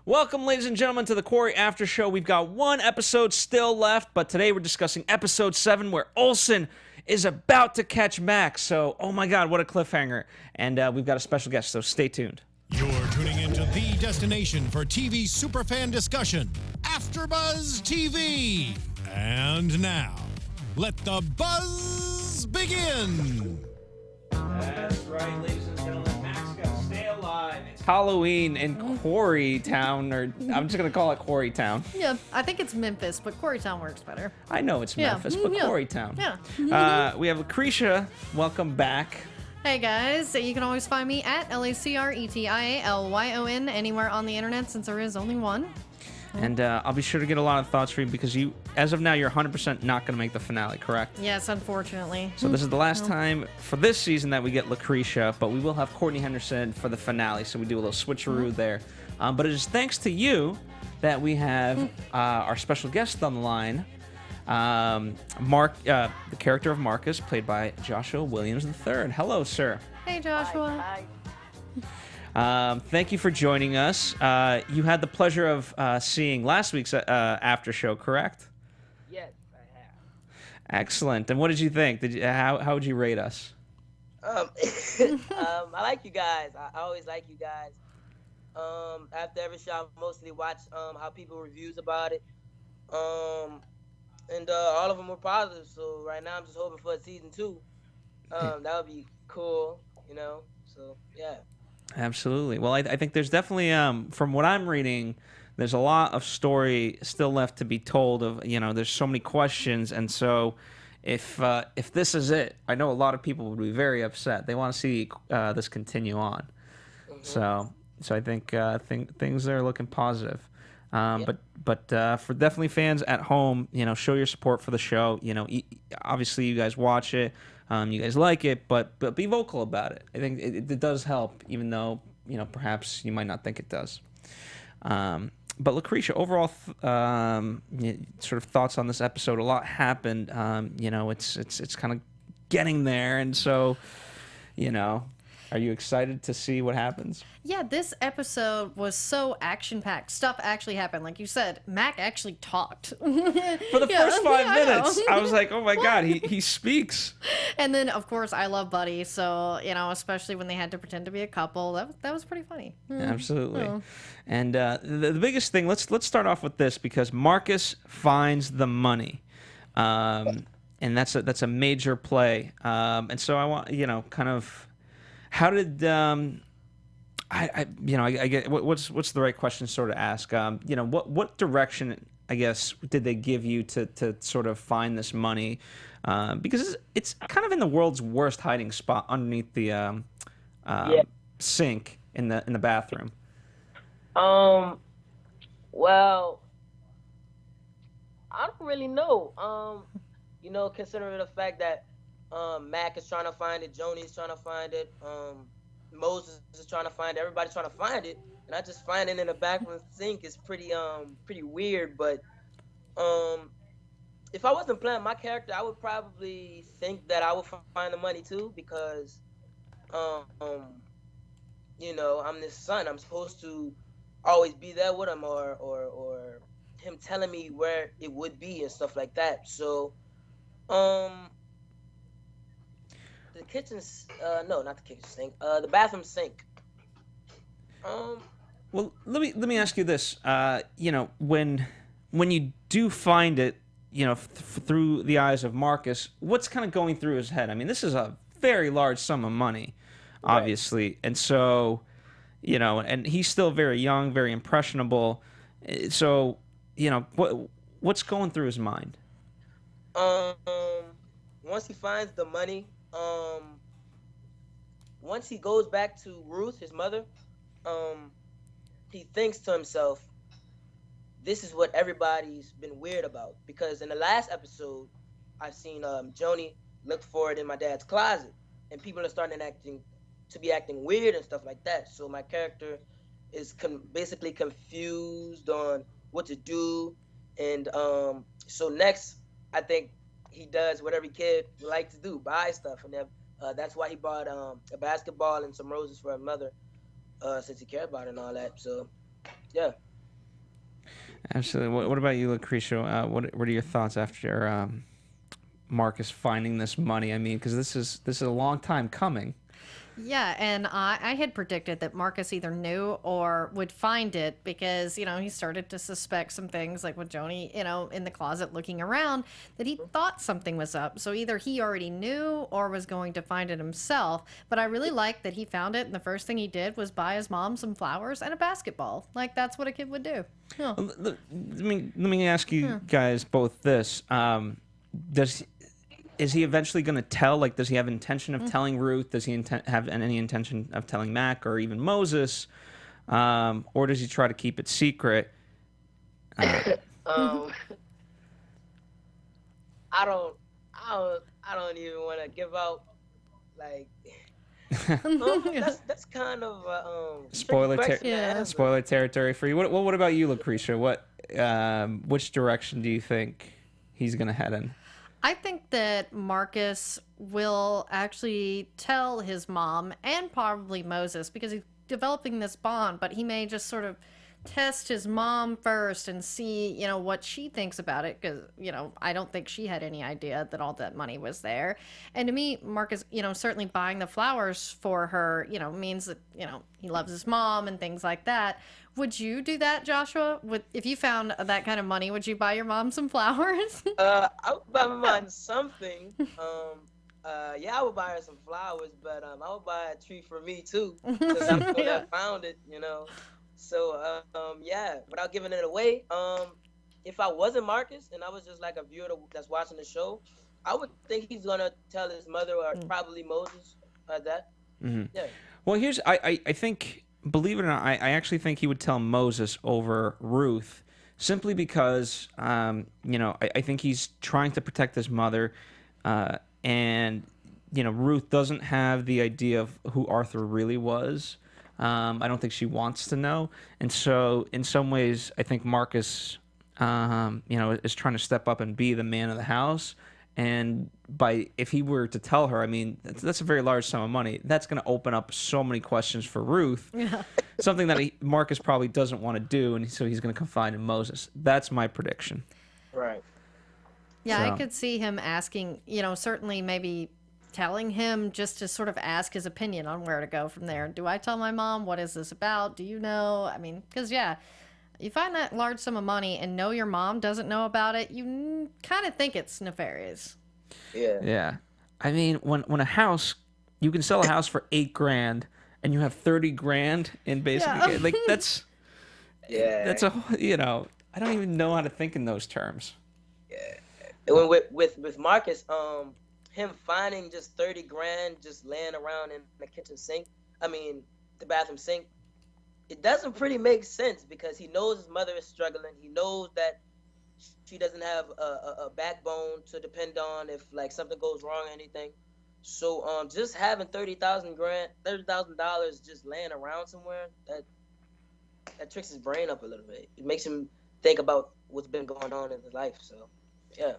Welcome, ladies and gentlemen, to the Quarry After Show. We've got one episode still left, but today we're discussing episode 7, where Olsen is about to catch Max. So, oh my god, what a cliffhanger. And we've got a special guest, so stay tuned. You're tuning into the destination for TV superfan discussion, AFTERBUZZ TV. And now, let the buzz begin. That's right, ladies and gentlemen. Max got to stay alive. It's Halloween in Quarry Town, or I'm just going to call it Quarry Town. Yeah, I think it's Memphis, but Quarry Town works better. I know it's Memphis, but Quarry Town. Yeah. We have Lacretia. Welcome back. Hey guys, you can always find me at LACRETIALYON anywhere on the internet, since there is only one. And I'll be sure to get a lot of thoughts for you, because you, as of now, you're 100% not going to make the finale, correct? Yes, unfortunately. So this is the last time for this season that we get Lacretia, but we will have Courtney Henderson for the finale, so we do a little switcheroo there. But it is thanks to you that we have our special guest on the line, Mark, the character of Marcus, played by Joshua Williams III. Hello, sir. Hey, Joshua. Hi. Thank you for joining us. You had the pleasure of seeing last week's after show, correct? Yes, I have. Excellent. And what did you think? How would you rate us? I like you guys. I always like you guys. After every show, I mostly watch how people reviews about it. And all of them were positive. So right now, I'm just hoping for a season 2. That would be cool, you know. So yeah. Absolutely. Well, I think there's definitely, from what I'm reading, there's a lot of story still left to be told. There's so many questions, and so if this is it, I know a lot of people would be very upset. They want to see this continue on. So I think things are looking positive. But for definitely fans at home, show your support for the show. Obviously you guys watch it. You guys like it, but be vocal about it. I think it does help, even though perhaps you might not think it does. But Lacretia, overall, sort of thoughts on this episode. A lot happened. It's kind of getting there, and so are you excited to see what happens? Yeah, this episode was so action-packed. Stuff actually happened. Like you said, Mac actually talked. For the first 5 minutes, I was like, oh my god, he speaks. And then, of course, I love Buddy, so, especially when they had to pretend to be a couple, that was pretty funny. Absolutely. And the biggest thing, let's start off with this, because Marcus finds the money. And that's a major play. And so I want, kind of... How did I get what's the right question to sort of ask? What direction, I guess, did they give you to sort of find this money? Because it's kind of in the world's worst hiding spot, underneath the sink in the bathroom. Well, I don't really know. Considering the fact that Mac is trying to find it, Joni's trying to find it, Moses is trying to find it, everybody's trying to find it, and I just find it in the back of the sink is pretty weird. But if I wasn't playing my character, I would probably think that I would find the money too, because I'm this son. I'm supposed to always be there with him, or him telling me where it would be and stuff like that. So the kitchen's no, not the kitchen sink. The bathroom sink. Well, let me ask you this. When you do find it, through the eyes of Marcus, what's kind of going through his head? I mean, this is a very large sum of money, obviously, right. And so, and he's still very young, very impressionable. So, what's going through his mind? Once he finds the money. Once he goes back to Ruth, his mother, he thinks to himself, this is what everybody's been weird about. Because in the last episode, I've seen Joni look for it in my dad's closet, and people are starting to be acting weird and stuff like that. So my character is basically confused on what to do. And so next, I think he does what every kid would like to do, buy stuff. And that's why he bought a basketball and some roses for her mother, since he cared about it and all that. So, yeah. Absolutely. What about you, Lacretia? What are your thoughts after Marcus finding this money? I mean, because this is a long time coming. Yeah, and I had predicted that Marcus either knew or would find it because, he started to suspect some things, like with Joni, in the closet looking around, that he thought something was up. So either he already knew or was going to find it himself. But I really liked that he found it, and the first thing he did was buy his mom some flowers and a basketball. Like, that's what a kid would do. Yeah. Let me ask you guys both this. Is he eventually going to tell? Like, does he have intention of telling Ruth? Does he have any intention of telling Mac or even Moses? Or does he try to keep it secret? I don't even want to give out like. That's kind of spoiler Yeah. territory for you. What about you, Lacretia? Which direction do you think he's going to head in? I think that Marcus will actually tell his mom and probably Moses because he's developing this bond, but he may just sort of test his mom first and see, what she thinks about it because, I don't think she had any idea that all that money was there. And to me, Marcus, certainly buying the flowers for her, means that, he loves his mom and things like that. Would you do that, Joshua? If you found that kind of money, would you buy your mom some flowers? I would buy my mom something. Yeah, I would buy her some flowers, but I would buy a tree for me too, because I'm the one that found it, So yeah, without giving it away, if I wasn't Marcus and I was just like a viewer that's watching the show, I would think he's gonna tell his mother or probably Moses that. Mm-hmm. Yeah. Well, I think. Believe it or not, I actually think he would tell Moses over Ruth, simply because, I think he's trying to protect his mother, and, Ruth doesn't have the idea of who Arthur really was. I don't think she wants to know. And so, in some ways, I think Marcus, is trying to step up and be the man of the house. And if he were to tell her, I mean, that's a very large sum of money. That's going to open up so many questions for Ruth. Yeah. Something that Marcus probably doesn't want to do, and so he's going to confide in Moses. That's my prediction. Right. Yeah, I could see him asking, certainly maybe telling him just to sort of ask his opinion on where to go from there. Do I tell my mom? What is this about? Do you know? I mean, because, you find that large sum of money and know your mom doesn't know about it, you kind of think it's nefarious. Yeah. Yeah. I mean, when a house, you can sell a house for $8,000 and you have $30,000 in basically, like that's, that's I don't even know how to think in those terms. Yeah. And with Marcus, him finding just $30,000 just laying around in the the bathroom sink, it doesn't pretty make sense because he knows his mother is struggling. He knows that she doesn't have a backbone to depend on if like something goes wrong or anything. So just having $30,000 just laying around somewhere, that tricks his brain up a little bit. It makes him think about what's been going on in his life. So yeah.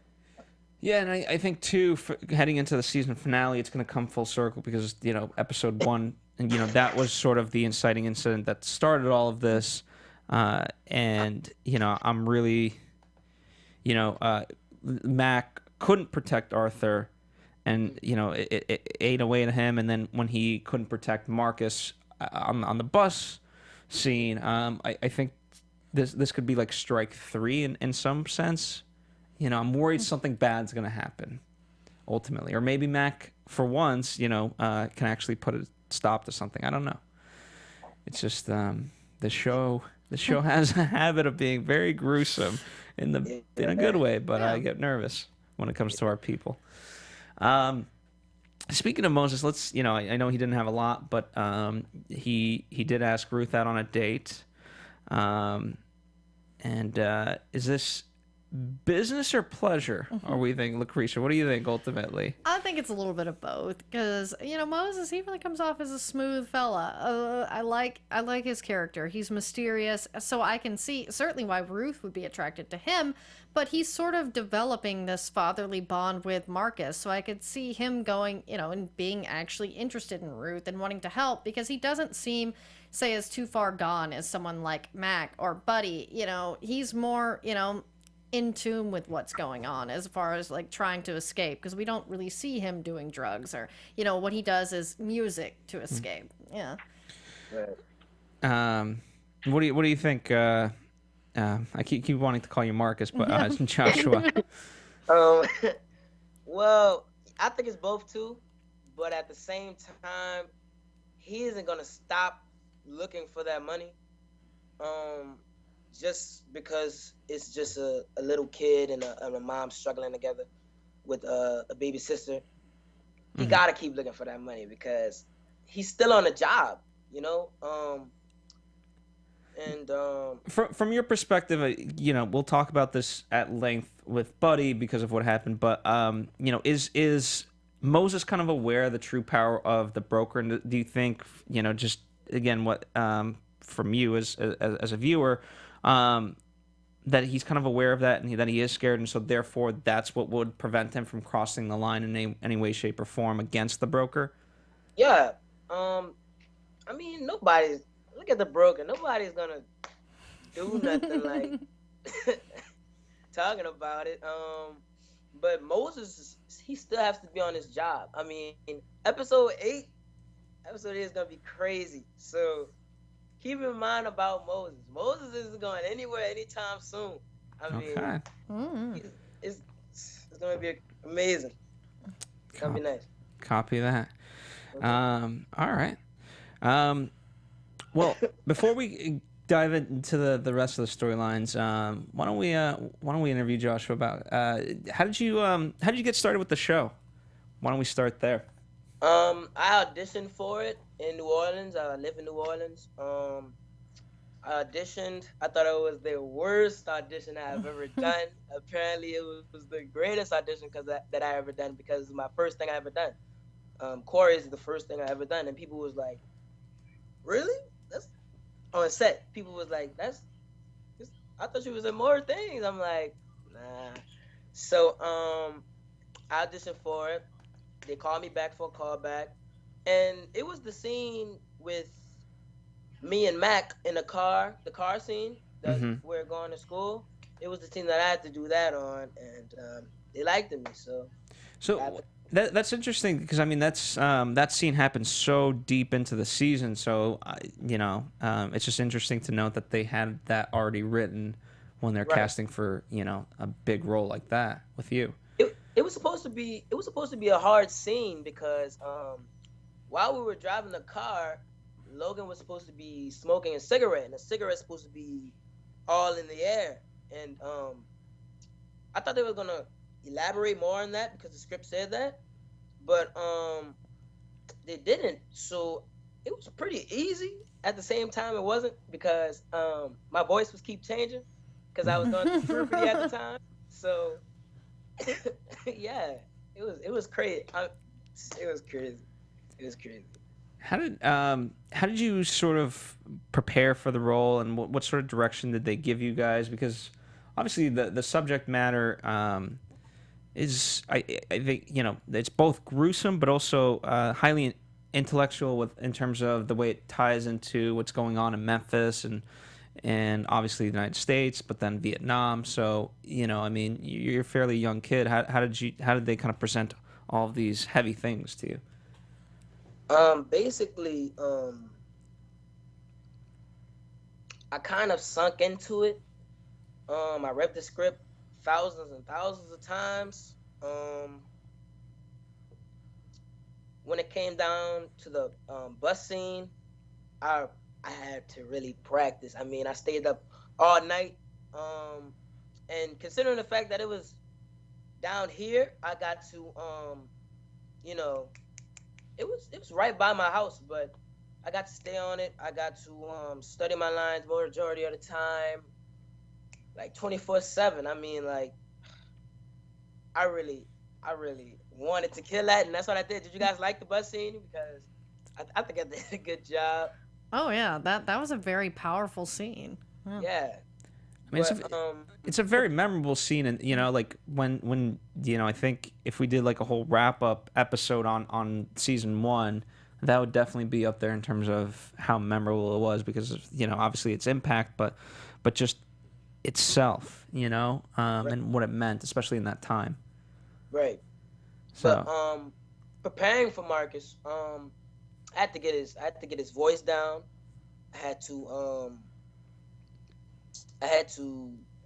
Yeah, and I think too, heading into the season finale, it's going to come full circle because episode 1. And, that was sort of the inciting incident that started all of this. And, I'm really, Mac couldn't protect Arthur. And, it ate away at him. And then when he couldn't protect Marcus on the bus scene, I think this could be like strike 3 in some sense. I'm worried something bad's going to happen, ultimately. Or maybe Mac, for once, can actually put a stop to something. I don't know. It's just the show has a habit of being very gruesome in a good way, but I get nervous when it comes to our people. Speaking of Moses, let's I know he didn't have a lot, but he did ask Ruth out on a date. And is this business or pleasure? Are we thinking, Lacretia? What do you think ultimately? I think it's a little bit of both because Moses, he really comes off as a smooth fella. I like his character. He's mysterious, so I can see certainly why Ruth would be attracted to him. But he's sort of developing this fatherly bond with Marcus, so I could see him going, and being actually interested in Ruth and wanting to help because he doesn't seem say is too far gone as someone like Mac or Buddy. You know, he's more, you know, in tune with what's going on as far as like trying to escape, because we don't really see him doing drugs, or, you know, what he does is music to escape. Yeah. Right. What do you think? I keep wanting to call you Marcus, but it's Joshua. Well, I think it's both too, but at the same time, he isn't gonna stop looking for that money. Just because it's just a little kid and a mom struggling together with a baby sister. He gotta keep looking for that money because he's still on a job, you know. From your perspective, you know, we'll talk about this at length with Buddy because of what happened. But you know, is Moses kind of aware of the true power of the broker? And do you think, you know, just again, what from you as a viewer, that he's kind of aware of that and that he is scared, and so therefore that's what would prevent him from crossing the line in any way, shape, or form against the broker? Yeah. I mean, nobody's. Look at the broker. Nobody's gonna do nothing like talking about it. But Moses, he still has to be on his job. I mean, episode 8 is gonna be crazy. So keep in mind about Moses. Moses isn't going anywhere anytime soon. I mean, it's gonna be amazing. It's gonna be nice. Copy that. Okay. All right. Well, before we dive into the rest of the storylines, why don't we interview Joshua about how did you get started with the show? Why don't we start there? I auditioned for it in New Orleans. I live in New Orleans. I auditioned. I thought it was the worst audition I've ever done. Apparently, it was the greatest audition that I ever done because it's my first thing I ever done. Quarry is the first thing I ever done, and people was like, "Really?" That's on set. People was like, I thought you was in more things. I'm like, nah. So I auditioned for it. They called me back for a callback, and it was the scene with me and Mac in the car scene that we're going to school. It was the scene that I had to do that on, and they liked me. So that's interesting because I mean that scene happens so deep into the season. So you know, it's just interesting to note that they had that already written when they're casting for, you know, a big role like that with you. It was supposed to be a hard scene because while we were driving the car, Logan was supposed to be smoking a cigarette, and the cigarette's supposed to be all in the air. And I thought they were gonna elaborate more on that because the script said that, but they didn't. So it was pretty easy. At the same time, it wasn't because my voice was keep changing because I was going through puberty at the time. So yeah, it was crazy. It was crazy. It was crazy. How did you sort of prepare for the role, and what sort of direction did they give you guys? Because obviously the subject matter is I think, you know, it's both gruesome but also highly intellectual in terms of the way it ties into what's going on in Memphis and obviously the United States, but then Vietnam. So, you know, I mean, you're a fairly young kid. How did they kind of present all of these heavy things to you? Basically, I kind of sunk into it. I read the script thousands and thousands of times. When it came down to the bus scene, I had to really practice. I mean, I stayed up all night. And considering the fact that it was down here, I got to, you know, it was right by my house, but I got to stay on it. I got to study my lines majority of the time, like 24/7. I mean, like, I really wanted to kill that, and that's what I did. Did you guys like the bus scene? Because I think I did a good job. Oh yeah, that was a very powerful scene. Yeah. I mean, it's a very memorable scene, and you know, like when you know, I think if we did like a whole wrap up episode on season 1, that would definitely be up there in terms of how memorable it was because of, obviously its impact, but just itself, Right. and what it meant, especially in that time. Right. So But preparing for Marcus, I had to get his voice down. I had to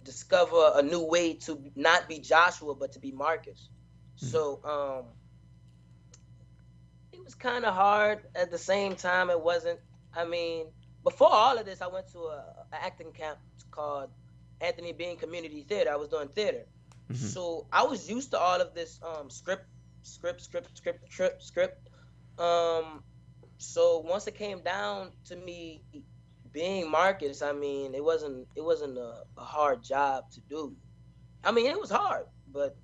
discover a new way to not be Joshua but to be Marcus. So it was kind of hard. At the same time, it wasn't. I mean, before all of this, I went to a acting camp called Anthony Bean Community Theater. I was doing theater, so I was used to all of this script. So once it came down to me being Marcus, I mean, it wasn't a hard job to do. I mean, it was hard, but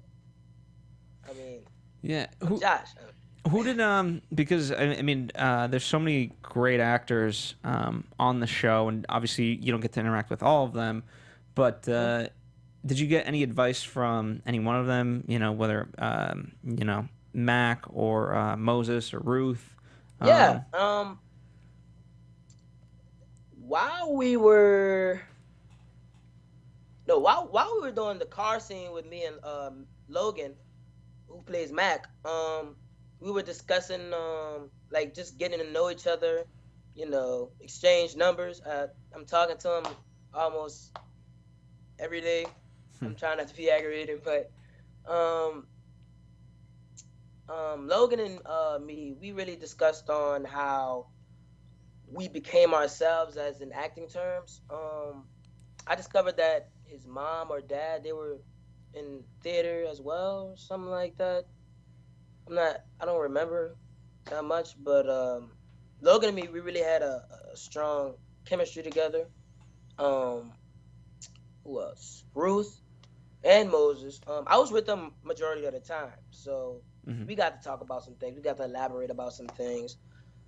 I mean, yeah, Josh. who did because I mean there's so many great actors on the show, and obviously you don't get to interact with all of them, but did you get any advice from any one of them, whether Mac or Moses or Ruth? Yeah. While we were doing the car scene with me and Logan, who plays Mac, we were discussing like just getting to know each other, exchange numbers. I'm talking to him almost every day. I'm trying not to be aggravated, but Logan and me, we really discussed on how we became ourselves as in acting terms. I discovered that his mom or dad, they were in theater as well, or something like that. I don't remember that much, but Logan and me, we really had a strong chemistry together. Who else? Ruth and Moses. I was with them majority of the time, so we got to talk about some things. We got to elaborate about some things,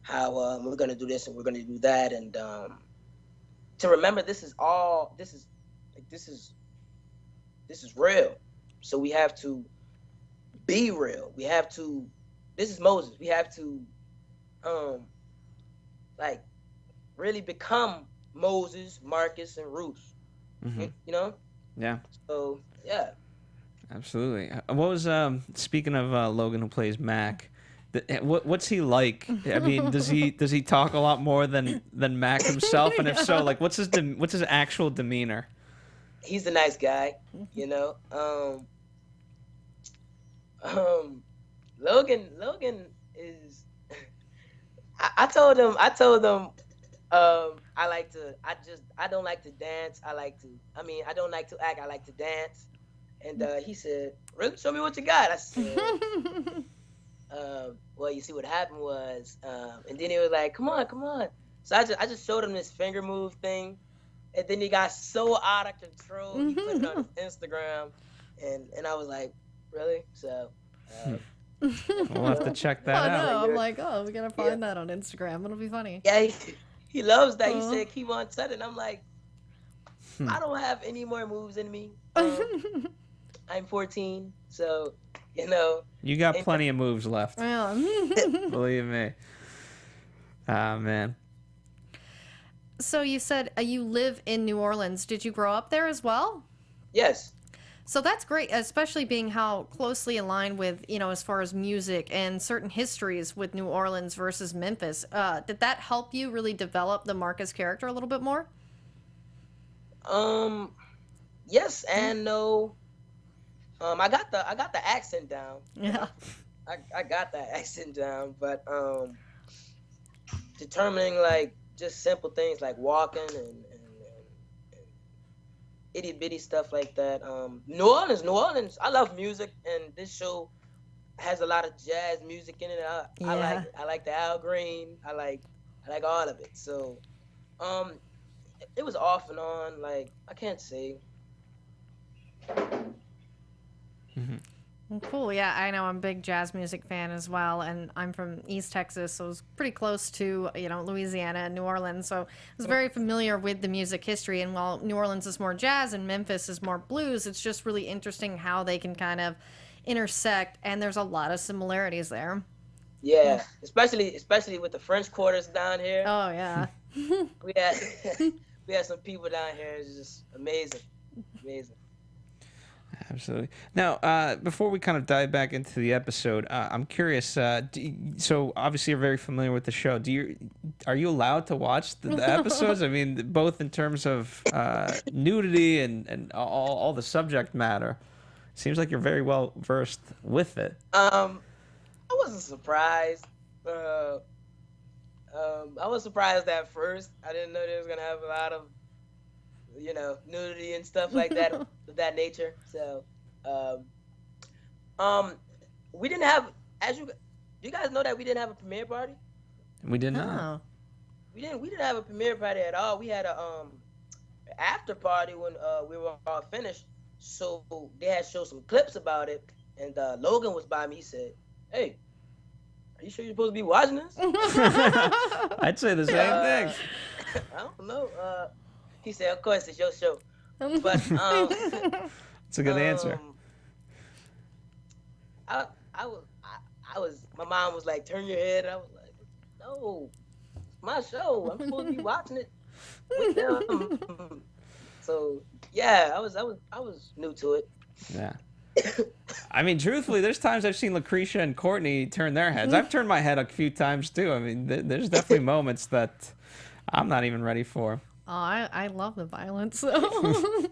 how we're gonna do this and we're gonna do that, and to remember this is real. So we have to be real. We have to. This is Moses. We have to, like, really become Moses, Marcus, and Ruth. Yeah. So yeah. Absolutely. What was speaking of Logan, who plays Mac? What's he like? I mean, does he talk a lot more than Mac himself? And if so, like, what's his actual demeanor? He's a nice guy, Logan is. I told him. I don't like to dance. I don't like to act. I like to dance. And he said, "Really? Show me what you got." I said, "Well, you see, what happened was," and then he was like, "Come on." So I just showed him this finger move thing, and then he got so out of control. He put it on his Instagram, and I was like, "Really?" So. We'll have to check that out. I'm like, we gotta find that on Instagram. It'll be funny. Yeah, he loves that. He said, "Keep on telling." I'm like, I don't have any more moves in me. I'm 14, so you got plenty of moves left. Yeah. Believe me. Ah, man. So you said you live in New Orleans. Did you grow up there as well? Yes. So that's great, especially being how closely aligned with, as far as music and certain histories with New Orleans versus Memphis. Did that help you really develop the Marcus character a little bit more? Yes and no. I got the accent down. Yeah. I got that accent down, but determining like just simple things like walking and itty bitty stuff like that. New Orleans. I love music, and this show has a lot of jazz music in it. I like the Al Green. I like all of it. So, it was off and on. Like, I can't say. Well, cool. Yeah, I know. I'm a big jazz music fan as well, and I'm from East Texas, so it's pretty close to, Louisiana and New Orleans. So I was very familiar with the music history, and while New Orleans is more jazz and Memphis is more blues, it's just really interesting how they can kind of intersect, and there's a lot of similarities there. Yeah, especially with the French quarters down here. Oh yeah. We had we had some people down here. It's just amazing, amazing. Absolutely. Now, before we kind of dive back into the episode, I'm curious. So obviously you're very familiar with the show. Are you allowed to watch the episodes? I mean, both in terms of nudity and all the subject matter. Seems like you're very well versed with it. I wasn't surprised. I was surprised at first. I didn't know they was gonna have a lot of, nudity and stuff like that of that nature. So, we didn't have do you guys know that we didn't have a premiere party? We did not. Oh. We didn't have a premiere party at all. We had a after party when we were all finished. So they had showed some clips about it, and Logan was by me. He said, "Hey, are you sure you're supposed to be watching this?" I'd say the same thing. I don't know. He said, "Of course, it's your show." But It's a good answer. I was. My mom was like, "Turn your head." And I was like, "No, it's my show. I'm supposed to be watching it with them." So yeah, I was new to it. Yeah. I mean, truthfully, there's times I've seen Lacretia and Courtney turn their heads. I've turned my head a few times too. I mean, there's definitely moments that I'm not even ready for. Oh, I love the violence. So.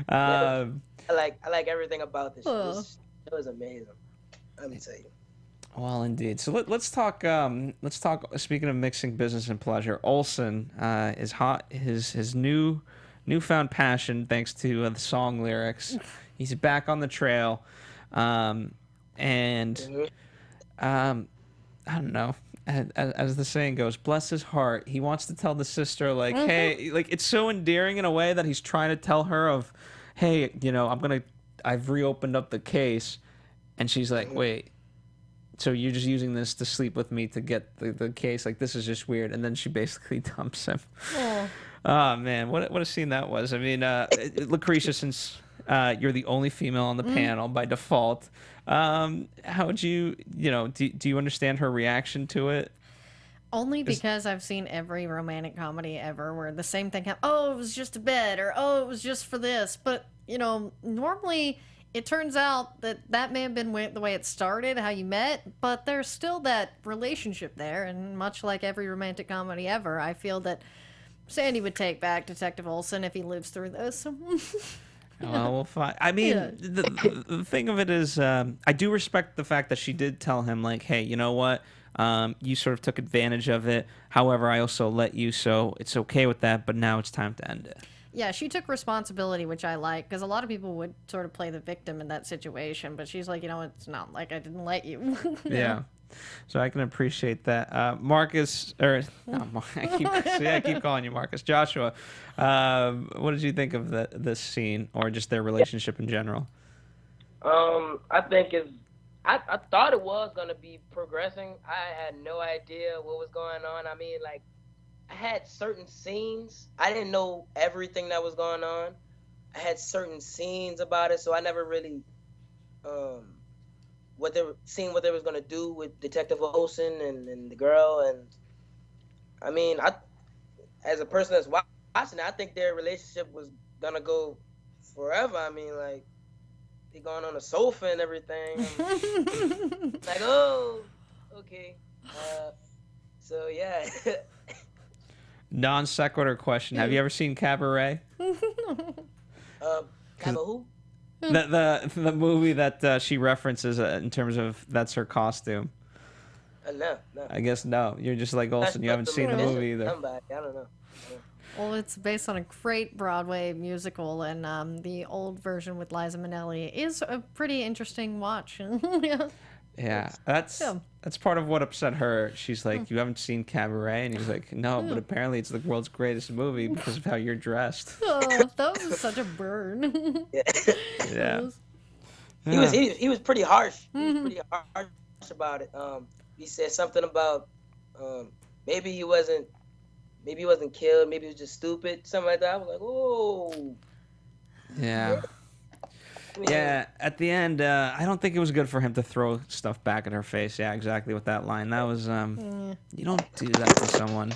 I like everything about this. It was amazing. Let me tell you. Well, indeed. So let's talk. Let's talk. Speaking of mixing business and pleasure, Olsen is hot. His newfound passion, thanks to the song lyrics. He's back on the trail, and I don't know. As the saying goes, bless his heart. He wants to tell the sister, like, hey, like it's so endearing in a way that he's trying to tell her of, hey, I've reopened up the case, and she's like, wait, so you're just using this to sleep with me to get the case? Like, this is just weird. And then she basically dumps him. Oh man, what a scene that was. I mean, Lacretia, since you're the only female on the panel by default, how would you, do you understand her reaction to it? Only because I've seen every romantic comedy ever where the same thing happened. Oh, it was just a bed, or oh, it was just for this. But, normally it turns out that may have been the way it started, how you met, but there's still that relationship there. And much like every romantic comedy ever, I feel that Sandy would take back Detective Olsen if he lives through this. Well, we'll find. I mean, the thing of it is, I do respect the fact that she did tell him, like, hey, you know what? You sort of took advantage of it. However, I also let you, so it's okay with that, but now it's time to end it. Yeah, she took responsibility, which I like, because a lot of people would sort of play the victim in that situation, but she's like, it's not like I didn't let you. Yeah. So I can appreciate that. Marcus, I keep calling you Marcus. Joshua, what did you think of this scene, or just their relationship in general? I think I thought it was gonna be progressing. I had no idea what was going on. I mean, like, I had certain scenes. I didn't know everything that was going on. I had certain scenes about it, so I never really what they was gonna do with Detective Olsen and the girl. And I mean, as a person that's watching it, I think their relationship was gonna go forever. I mean, like, they going on a sofa and everything. Like, oh, okay. So yeah. Non sequitur question: have you ever seen Cabaret? Who? The movie that she references in terms of that's her costume. No. I guess no. You're just like Olsen. You haven't seen the movie either. Somebody, I don't know. Well, it's based on a great Broadway musical, and the old version with Liza Minnelli is a pretty interesting watch. Yeah, that's part of what upset her. She's like, you haven't seen Cabaret? And he's like, no, but apparently it's the world's greatest movie because of how you're dressed. Oh, that was such a burn. Yeah. He was pretty harsh. He was pretty harsh about it. He said something about maybe he wasn't killed, maybe he was just stupid, something like that. I was like, oh. Yeah. Yeah, at the end, I don't think it was good for him to throw stuff back at her face. Yeah, exactly with that line. That was, you don't do that to someone.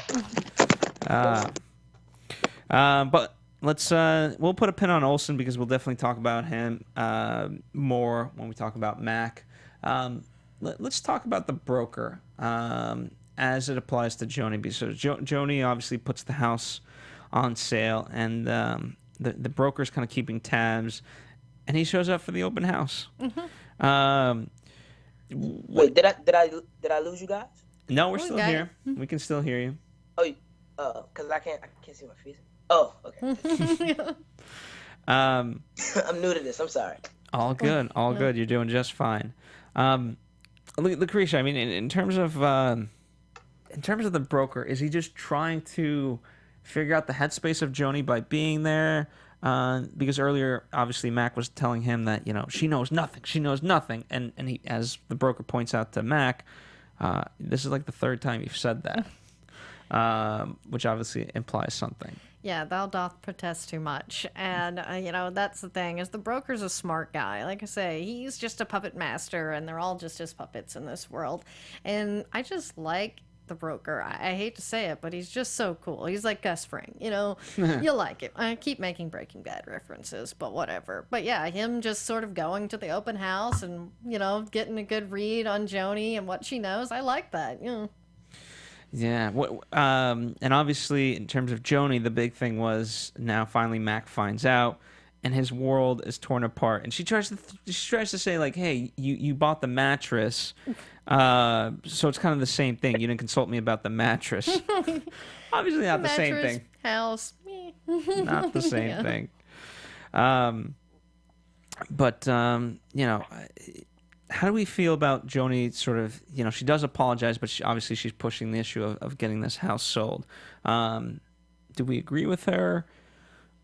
But we'll put a pin on Olsen because we'll definitely talk about him more when we talk about Mac. Let's talk about the broker as it applies to Joni. Because Joni obviously puts the house on sale, and the broker's kind of keeping tabs, and he shows up for the open house. Wait, did I lose you guys? No, we're still here. We can still hear you. Oh, because I can't see my face. Oh, okay. I'm new to this. I'm sorry. All good. All good. You're doing just fine. Lacretia, I mean, in terms of the broker, is he just trying to figure out the headspace of Joni by being there? Because earlier, obviously, Mac was telling him that, she knows nothing. She knows nothing. And he, as the broker points out to Mac, this is like the third time you've said that, which obviously implies something. Yeah, thou doth protest too much. And, that's the thing, is the broker's a smart guy. Like I say, he's just a puppet master, and they're all just his puppets in this world. And I just like the broker. I hate to say it, but he's just so cool. He's like Gus Fring, you'll like it. I keep making Breaking Bad references, but whatever. But yeah, him just sort of going to the open house and, getting a good read on Joni and what she knows. I like that, Yeah, and obviously in terms of Joni, the big thing was now finally Mac finds out, and his world is torn apart. And she tries to say like, "Hey, you bought the mattress, so it's kind of the same thing. You didn't consult me about the mattress. Obviously not the same thing. House, not the same thing. But how do we feel about Joni sort of, she does apologize, but obviously she's pushing the issue of getting this house sold. Do we agree with her?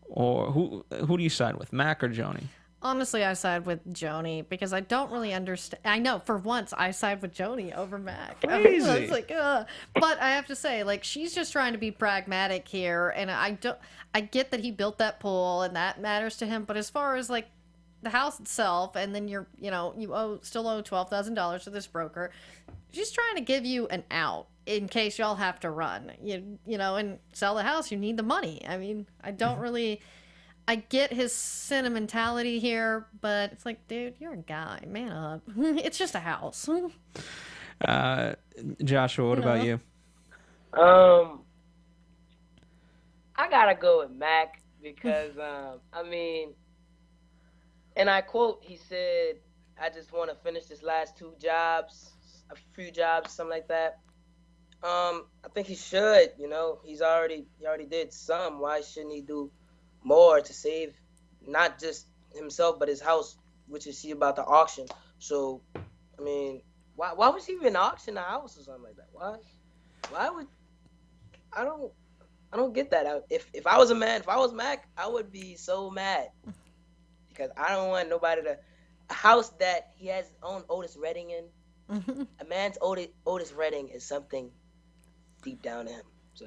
Or who do you side with, Mac or Joni? Honestly, I side with Joni because I don't really understand. I know, for once, I side with Joni over Mac. Crazy. I was like, ugh. But I have to say, like, she's just trying to be pragmatic here, and I get that he built that pool, and that matters to him, but as far as, like, the house itself, and then you still owe $12,000 to this broker. She's trying to give you an out in case y'all have to run, and sell the house. You need the money. I mean, I get his sentimentality here, but it's like, dude, you're a guy, man up. It's just a house. Joshua, what about you? I gotta go with Mac because and I quote, he said, "I just want to finish this last a few jobs, something like that." I think he should, he already did some. Why shouldn't he do more to save not just himself, but his house, which is about the auction? So, I mean, why was he even auction the house or something like that? Why would, I don't get that. If I was a man, if I was Mac, I would be so mad. Because I don't want nobody a house that he has his own Otis Redding in. A man's Otis Redding is something deep down in him. So,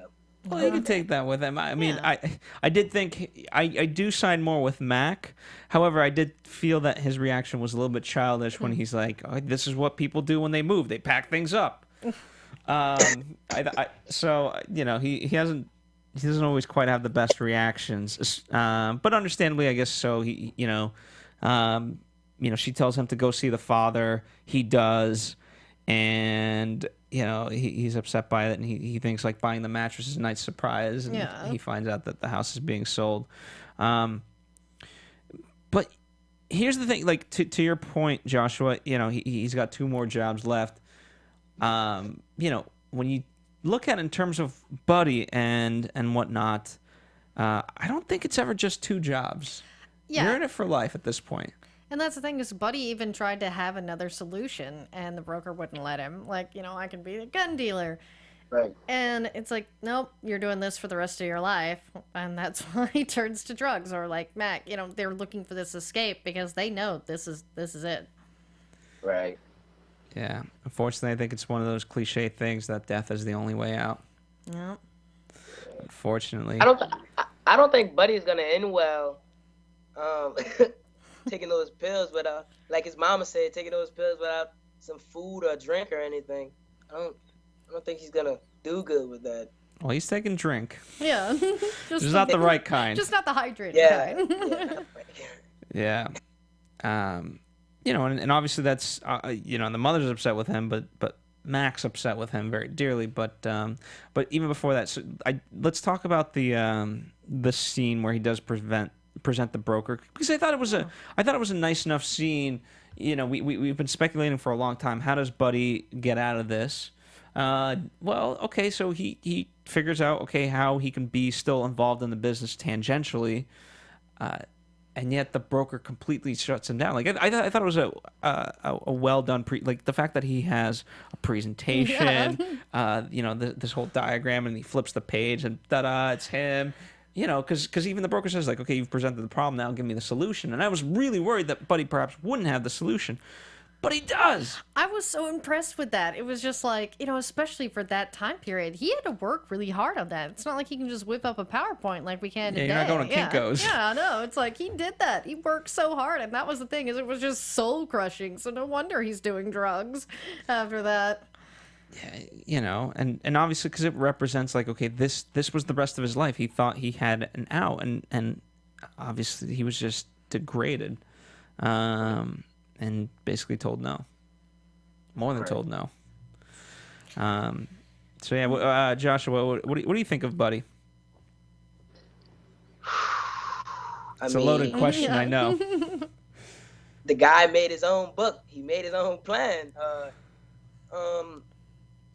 well, you can take that with him. I mean, I did think I do side more with Mac. However, I did feel that his reaction was a little bit childish when he's like, "Oh, this is what people do when they move. They pack things up." So he hasn't. He doesn't always quite have the best reactions, but understandably, I guess so. She tells him to go see the father. He does, and he's upset by it, and he thinks like buying the mattress is a nice surprise, and he finds out that the house is being sold. But here's the thing, like to your point, Joshua. He's got 2 more jobs left. When you look at it in terms of Buddy and whatnot, I don't think it's ever just 2 jobs. Yeah. You're in it for life at this point. And that's the thing, is Buddy even tried to have another solution, and the broker wouldn't let him. Like, I can be a gun dealer. Right. And it's like, nope, you're doing this for the rest of your life. And that's why he turns to drugs. Or like Mac, they're looking for this escape because they know this is it. Right. Yeah, unfortunately, I think it's one of those cliche things that death is the only way out. Yeah. Unfortunately, I don't think Buddy's gonna end well. taking those pills without, like his mama said, taking those pills without some food or drink or anything. I don't think he's gonna do good with that. Well, he's taking drink. Yeah. Just not the right kind. Just not the hydrated kind. Yeah. And obviously that's, the mother's upset with him, but Mac's upset with him very dearly. But even before that, so let's talk about the scene where he does present the broker, because I thought it was a nice enough scene. We've been speculating for a long time. How does Buddy get out of this? So he figures out how he can be still involved in the business tangentially. And yet the broker completely shuts him down. Like I thought it was a well done like the fact that he has a presentation, this whole diagram, and he flips the page and ta-da, it's him. Because even the broker says like, okay, you've presented the problem, now give me the solution. And I was really worried that Buddy perhaps wouldn't have the solution. But he does. I was so impressed with that. It was just like, especially for that time period, he had to work really hard on that. It's not like he can just whip up a PowerPoint like we can today. You're not going to Kinko's. Yeah, no. It's like he did that. He worked so hard, and that was the thing, is it was just soul crushing. So no wonder he's doing drugs after that. Yeah, and obviously because it represents like, okay, this was the rest of his life. He thought he had an out, and obviously he was just degraded. And basically told no. More than told no. Joshua, what do you think of Buddy? It's a loaded question, I know. The guy made his own book. He made his own plan.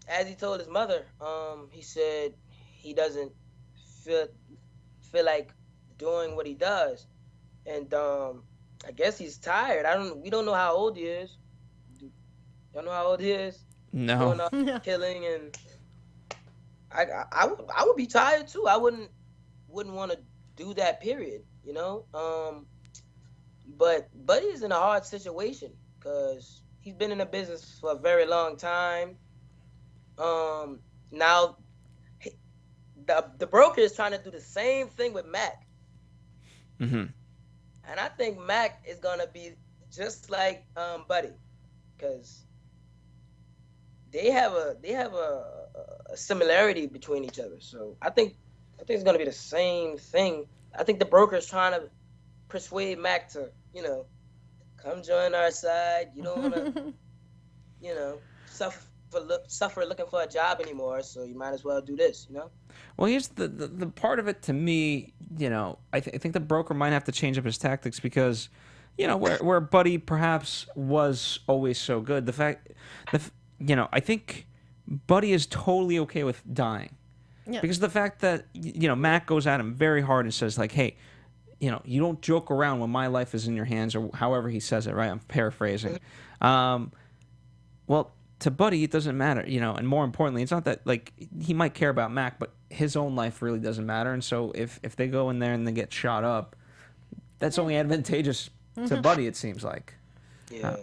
As he told his mother, he said he doesn't feel like doing what he does, and I guess he's tired. We don't know how old he is. Y'all know how old he is? No. Killing, and I would be tired too. I wouldn't want to do that, period. But Buddy's in a hard situation because he's been in the business for a very long time. Now the broker is trying to do the same thing with Mac. Mm-hmm. And I think Mac is gonna be just like Buddy, because they have a similarity between each other. So I think it's gonna be the same thing. I think the broker is trying to persuade Mac to, come join our side. You don't wanna, suffer looking for a job anymore. So you might as well do this. Well, here's the part of it to me, I think the broker might have to change up his tactics because, where Buddy perhaps was always so good, I think Buddy is totally okay with dying. Yeah. Because the fact that, Mac goes at him very hard and says like, hey, you don't joke around when my life is in your hands, or however he says it, right? I'm paraphrasing. Well, to Buddy, it doesn't matter, and more importantly, it's not that, like, he might care about Mac, but his own life really doesn't matter. And so if they go in there and they get shot up, that's only advantageous to Buddy, it seems like. Yeah.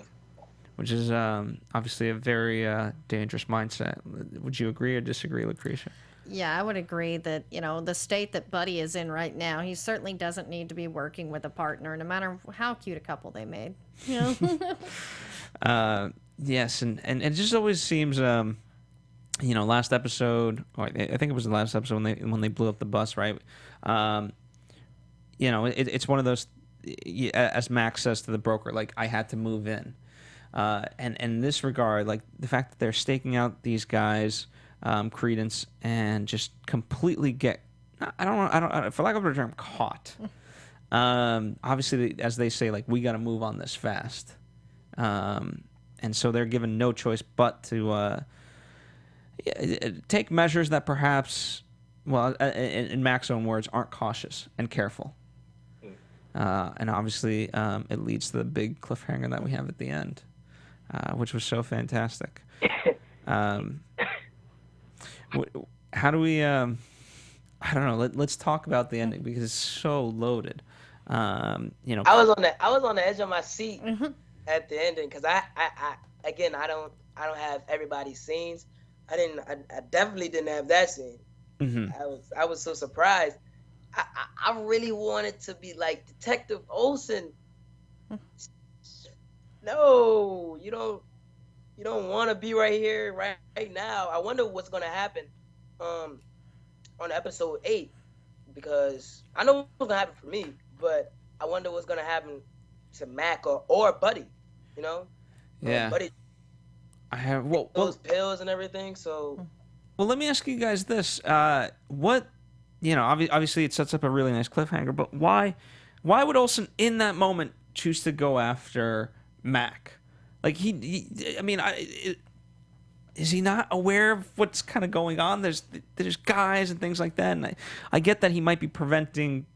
Which is obviously a very dangerous mindset. Would you agree or disagree, Lacretia? Yeah, I would agree that, the state that Buddy is in right now, he certainly doesn't need to be working with a partner, no matter how cute a couple they made. Yes, and it just always seems, last episode, or I think it was the last episode when they blew up the bus, right? It's one of those, as Max says to the broker, like, I had to move in. And in this regard, like, the fact that they're staking out these guys, Credence, and just completely get, I don't, for lack of a better term, caught. Obviously, as they say, like, we got to move on this fast. And so they're given no choice but to take measures that perhaps, well, in Mac's own words, aren't cautious and careful. And obviously, it leads to the big cliffhanger that we have at the end, which was so fantastic. How do we? I don't know. Let's talk about the ending because it's so loaded. I was on the edge of my seat. Mm-hmm. At the ending, because I don't have everybody's scenes. I definitely didn't have that scene. Mm-hmm. I was so surprised. I really wanted to be like Detective Olsen No, you don't want to be right here, right now. I wonder what's gonna happen, um, on episode 8, because I know what's gonna happen for me, but I wonder what's gonna happen to Mac or Buddy. You know, Yeah. Buddy I have those pills and everything. So, well, let me ask you guys this: what, obviously it sets up a really nice cliffhanger, but why would Olsen in that moment choose to go after Mac? Like is he not aware of what's kind of going on? There's guys and things like that, and I get that he might be preventing,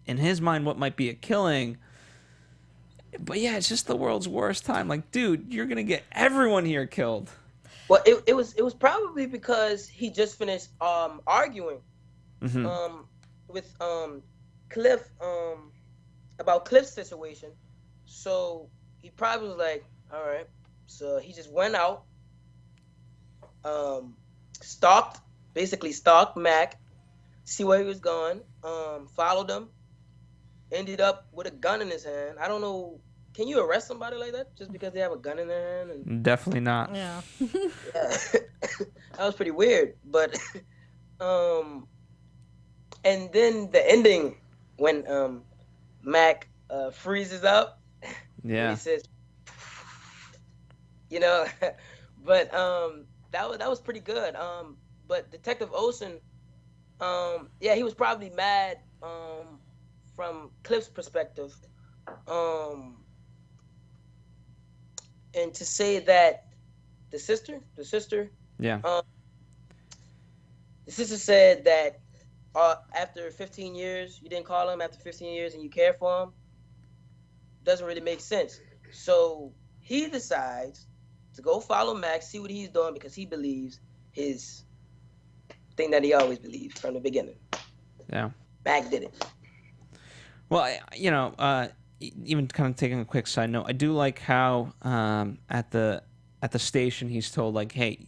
in his mind, what might be a killing. But yeah, it's just the world's worst time. Like, dude, you're gonna get everyone here killed. well, it was probably because he just finished arguing with Cliff about Cliff's situation. So he probably was like, all right. So he just went out, basically stalked Mac, see where he was going, followed him, ended up with a gun in his hand. I don't know. Can you arrest somebody like that just because they have a gun in their hand? And, Definitely not. Yeah. yeah. That was pretty weird. But and then the ending when Mac freezes up. Yeah. He says, but that was pretty good. But Detective Olsen, yeah, he was probably mad from Cliff's perspective. And to say that the sister, Yeah. the sister said that after 15 years, you didn't call him after 15 years and you care for him, doesn't really make sense. So he decides to go follow Max, see what he's doing, because he believes his thing that he always believed from the beginning. Yeah. Mac did it. Well, even kind of taking a quick side note, I do like how at the station he's told, like, hey,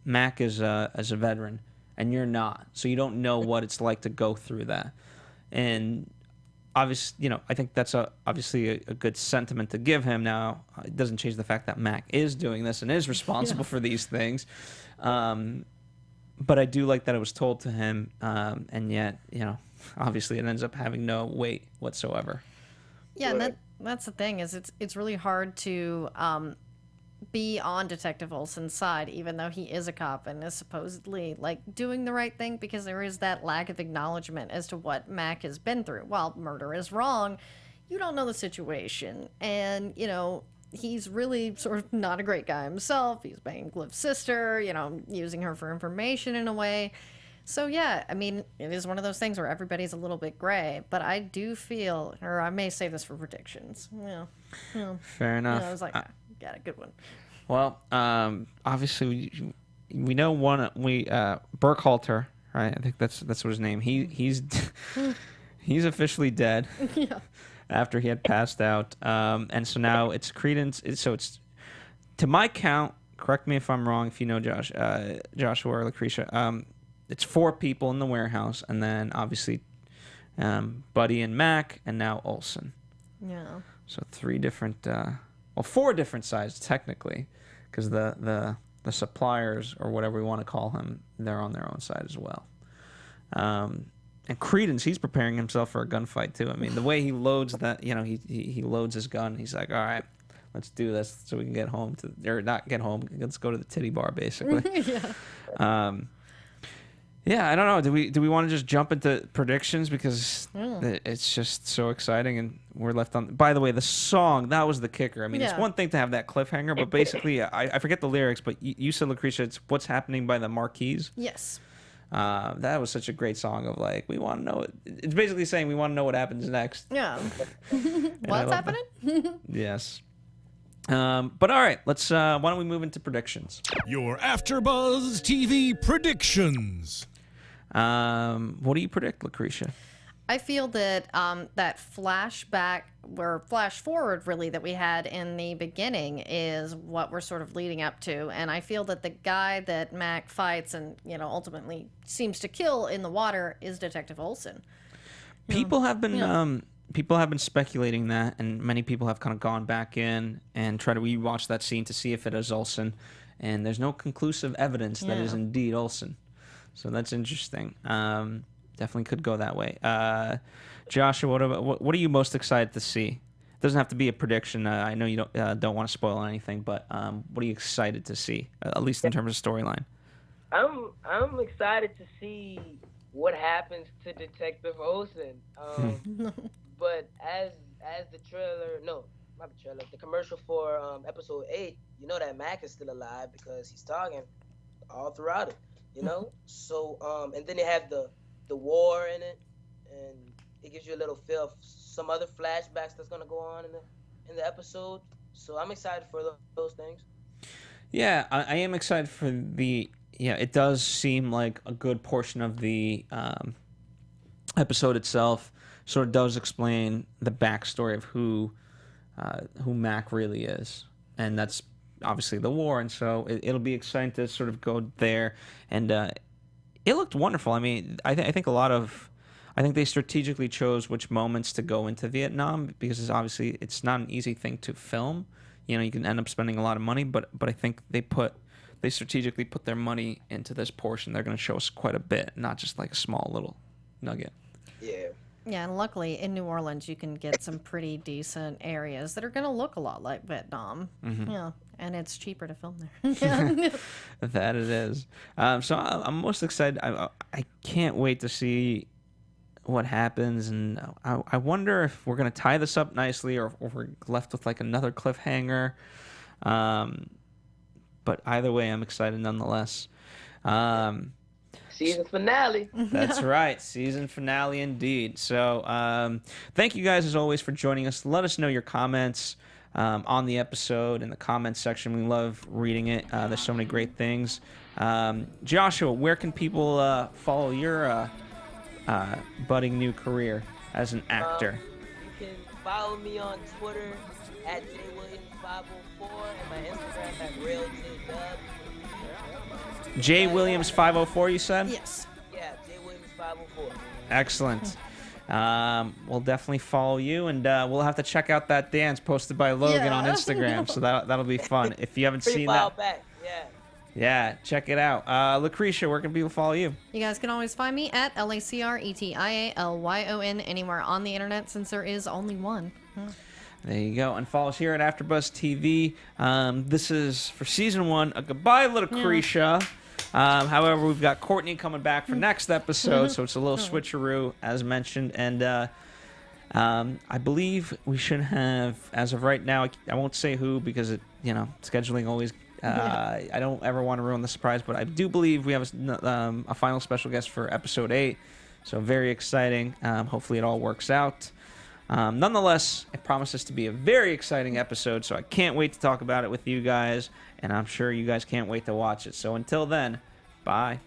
Mac is a veteran and you're not, so you don't know what it's like to go through that. And obviously, I think that's obviously a good sentiment to give him. Now, it doesn't change the fact that Mac is doing this and is responsible for these things. But I do like that it was told to him, and yet, obviously it ends up having no weight whatsoever. Yeah, and that's the thing, is it's really hard to be on Detective Olsen's side, even though he is a cop and is supposedly like doing the right thing, because there is that lack of acknowledgement as to what Mac has been through. While murder is wrong, you don't know the situation, and he's really sort of not a great guy himself. He's banging Cliff's sister, using her for information in a way. So yeah, I mean, it is one of those things where everybody's a little bit gray, but I do feel, or I may save this for predictions. Fair enough. I was like, got a good one. Well, obviously we know one. Burkhalter, right? I think that's what his name. He's officially dead. Yeah. After he had passed out, and so now it's Credence. It's to my count. Correct me if I'm wrong. If you know Joshua or Lacretia. It's 4 people in the warehouse, and then obviously Buddy and Mac, and now Olsen. Yeah. So 4 different sides technically, because the suppliers, or whatever we want to call him, they're on their own side as well. And Credence, he's preparing himself for a gunfight too. I mean, the way he loads that, he loads his gun. He's like, all right, let's do this so we can get home or not get home. Let's go to the titty bar, basically. Yeah. Yeah, I don't know. Do we want to just jump into predictions, because it's just so exciting, and we're left on. By the way, the song, that was the kicker. I mean, it's one thing to have that cliffhanger, but basically, I forget the lyrics, but you said, Lacretia, it's "What's Happening" by the Marquis. Yes. That was such a great song of like, we want to know. It's basically saying we want to know what happens next. Yeah. What's happening? Yes. But all right, let's. Why don't we move into predictions? Your AfterBuzz TV predictions. What do you predict, Lacretia? I feel that that flashback, or flash forward really, that we had in the beginning is what we're sort of leading up to. And I feel that the guy that Mac fights and, ultimately seems to kill in the water is Detective Olsen. People have been people have been speculating that, and many people have kind of gone back in and tried to rewatch that scene to see if it is Olsen, and there's no conclusive evidence that it is indeed Olsen. So that's interesting. Definitely could go that way. Joshua, what are you most excited to see? It doesn't have to be a prediction. I know you don't want to spoil anything, but what are you excited to see, at least in terms of storyline? I'm excited to see what happens to Detective Olsen. But as the trailer, no, not the trailer, the commercial for episode 8, you know that Mac is still alive because he's talking all throughout it, you know. So and then they have the war in it, and it gives you a little feel of some other flashbacks that's gonna go on in the episode. So I'm excited for those things. Yeah, I am excited for the. Yeah, it does seem like a good portion of the episode itself sort of does explain the backstory of who Mac really is, and that's obviously the war. And so it'll be exciting to sort of go there. And it looked wonderful. I mean, I think they strategically chose which moments to go into Vietnam because it's not an easy thing to film. You know, you can end up spending a lot of money, but I think they strategically put their money into this portion. They're going to show us quite a bit, not just like a small little nugget. Yeah. Yeah, and luckily in New Orleans you can get some pretty decent areas that are going to look a lot like Vietnam. Mm-hmm. Yeah, and it's cheaper to film there. That it is. So I'm most excited. I can't wait to see what happens, and I wonder if we're going to tie this up nicely or if we're left with like another cliffhanger. But either way, I'm excited nonetheless. Season finale. That's right. Season finale indeed. So thank you guys as always for joining us. Let us know your comments on the episode in the comments section. We love reading it. There's so many great things. Joshua, where can people follow your budding new career as an actor? You can follow me on Twitter at JWilliams504 and my Instagram at RealJDub. J Williams 504, you said? Yes. Yeah, JWilliams504. Excellent. We'll definitely follow you, and we'll have to check out that dance posted by Logan on Instagram. So that'll be fun. If you haven't seen that, back. Yeah, check it out. Lacretia, where can people follow you? You guys can always find me at LACRETIALYON anywhere on the internet, since there is only one. There you go. And follow us here at AfterBuzz TV. This is, for Season 1, a goodbye, Lacretia. However, we've got Courtney coming back for next episode, so it's a little switcheroo, as mentioned. And I believe we should have, as of right now, I won't say who because scheduling always. I don't ever want to ruin the surprise, but I do believe we have a final special guest for episode 8. So very exciting. Hopefully it all works out. Nonetheless, it promises to be a very exciting episode, so I can't wait to talk about it with you guys, and I'm sure you guys can't wait to watch it. So until then, bye.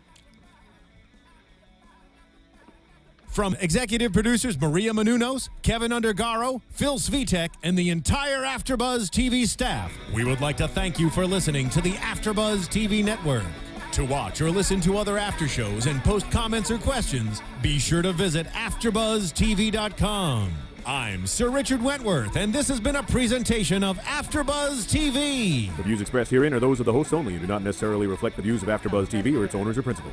From executive producers Maria Menounos, Kevin Undergaro, Phil Svitek, and the entire AfterBuzz TV staff, we would like to thank you for listening to the AfterBuzz TV network. To watch or listen to other after shows and post comments or questions, be sure to visit AfterBuzzTV.com. I'm Sir Richard Wentworth, and this has been a presentation of AfterBuzz TV. The views expressed herein are those of the hosts only and do not necessarily reflect the views of AfterBuzz TV or its owners or principals.